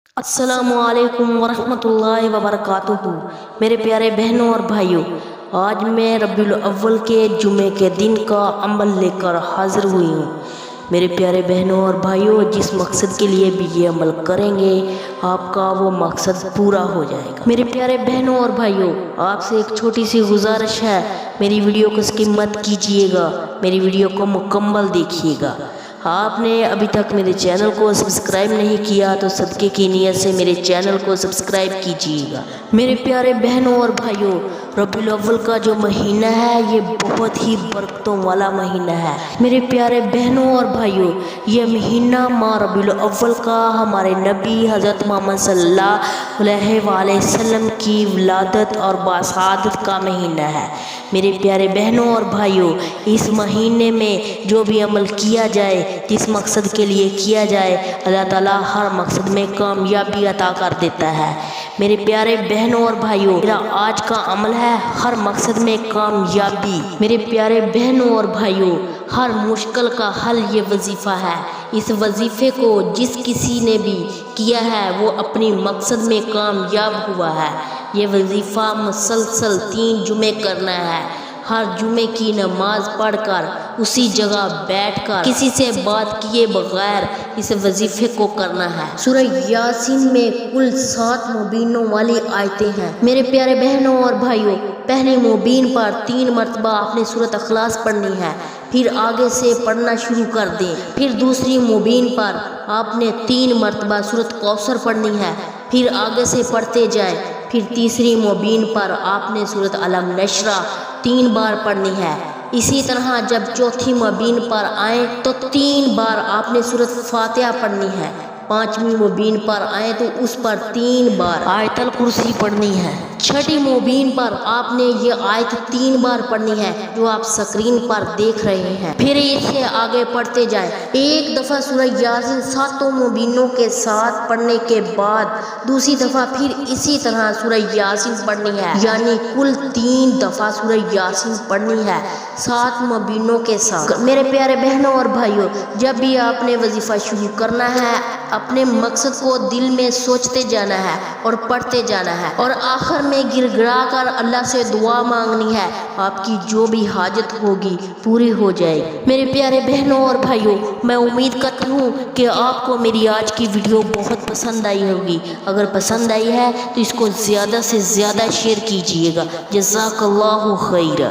السلام علیکم ورحمۃ اللہ وبرکاتہ۔ میرے پیارے بہنوں اور بھائیوں، آج میں ربیع الاول کے جمعے کے دن کا عمل لے کر حاضر ہوئی ہوں۔ میرے پیارے بہنوں اور بھائیوں، جس مقصد کے لیے بھی یہ عمل کریں گے آپ کا وہ مقصد پورا ہو جائے گا۔ میرے پیارے بہنوں اور بھائیوں، آپ سے ایک چھوٹی سی گزارش ہے، میری ویڈیو کو سکپ مت کیجیے گا، میری ویڈیو کو مکمل دیکھیے گا۔ آپ نے ابھی تک میرے چینل کو سبسکرائب نہیں کیا تو صدقے کی نیت سے میرے چینل کو سبسکرائب کیجیے گا۔ میرے پیارے بہنوں اور بھائیوں، ربیع الاول کا جو مہینہ ہے یہ بہت ہی برکتوں والا مہینہ ہے۔ میرے پیارے بہنوں اور بھائیوں، یہ مہینہ ماہ ربیع الاول کا ہمارے نبی حضرت محمد صلی اللہ علیہ وآلہ وسلم کی ولادت اور باسعادت کا مہینہ ہے۔ میرے پیارے بہنوں اور بھائیوں، اس مہینے میں جو بھی عمل کیا جائے، جس مقصد کے لیے کیا جائے، اللہ تعالیٰ ہر مقصد میں کامیابی عطا کر دیتا ہے۔ میرے پیارے بہنوں اور بھائیوں، میرا آج کا عمل ہے ہر مقصد میں کامیابی۔ میرے پیارے بہنوں اور بھائیوں، ہر مشکل کا حل یہ وظیفہ ہے۔ اس وظیفے کو جس کسی نے بھی کیا ہے وہ اپنی مقصد میں کامیاب ہوا ہے۔ یہ وظیفہ مسلسل 3 جمعے کرنا ہے۔ ہر جمعے کی نماز پڑھ کر اسی جگہ بیٹھ کر کسی سے بات کیے بغیر اس وظیفے کو کرنا ہے۔ سورہ یاسین میں کل 7 مبینوں والی آیتیں ہیں۔ میرے پیارے بہنوں اور بھائیوں، پہلی مبین پر 3 مرتبہ آپ نے سورۃ اخلاص پڑھنی ہے، پھر آگے سے پڑھنا شروع کر دیں۔ پھر دوسری مبین پر آپ نے 3 مرتبہ سورۃ کوثر پڑھنی ہے، پھر آگے سے پڑھتے جائیں۔ پھر تیسری مبین پر آپ نے سورۃ الم نشرح 3 بار پڑھنی ہے۔ اسی طرح جب چوتھی مبین پر آئیں تو 3 بار آپ نے سورۃ فاتحہ پڑھنی ہے۔ 5ویں مبین پر آئیں تو اس پر 3 بار آیت الکرسی پڑھنی ہے۔ چھٹی مبین پر آپ نے یہ آیت 3 بار پڑھنی ہے جو آپ سکرین پر دیکھ رہے ہیں۔ پھر اسے آگے پڑھتے جائیں۔ ایک دفعہ سورہ یاسین 7 مبینوں کے ساتھ پڑھنے کے بعد دوسری دفعہ پھر اسی طرح سورہ یاسین پڑھنی ہے، یعنی کل 3 دفعہ سورہ یاسین پڑھنی ہے 7 مبینوں کے ساتھ۔ میرے پیارے بہنوں اور بھائیوں، جب بھی آپ نے وظیفہ شروع کرنا ہے، اپنے مقصد کو دل میں سوچتے جانا ہے اور پڑھتے جانا ہے، اور آخر میں گر گڑا کر اللہ سے دعا مانگنی ہے۔ آپ کی جو بھی حاجت ہوگی پوری ہو جائے گی۔ میرے پیارے بہنوں اور بھائیوں، میں امید کرتی ہوں کہ آپ کو میری آج کی ویڈیو بہت پسند آئی ہوگی۔ اگر پسند آئی ہے تو اس کو زیادہ سے زیادہ شیئر کیجیے گا۔ جزاک اللہ خیر۔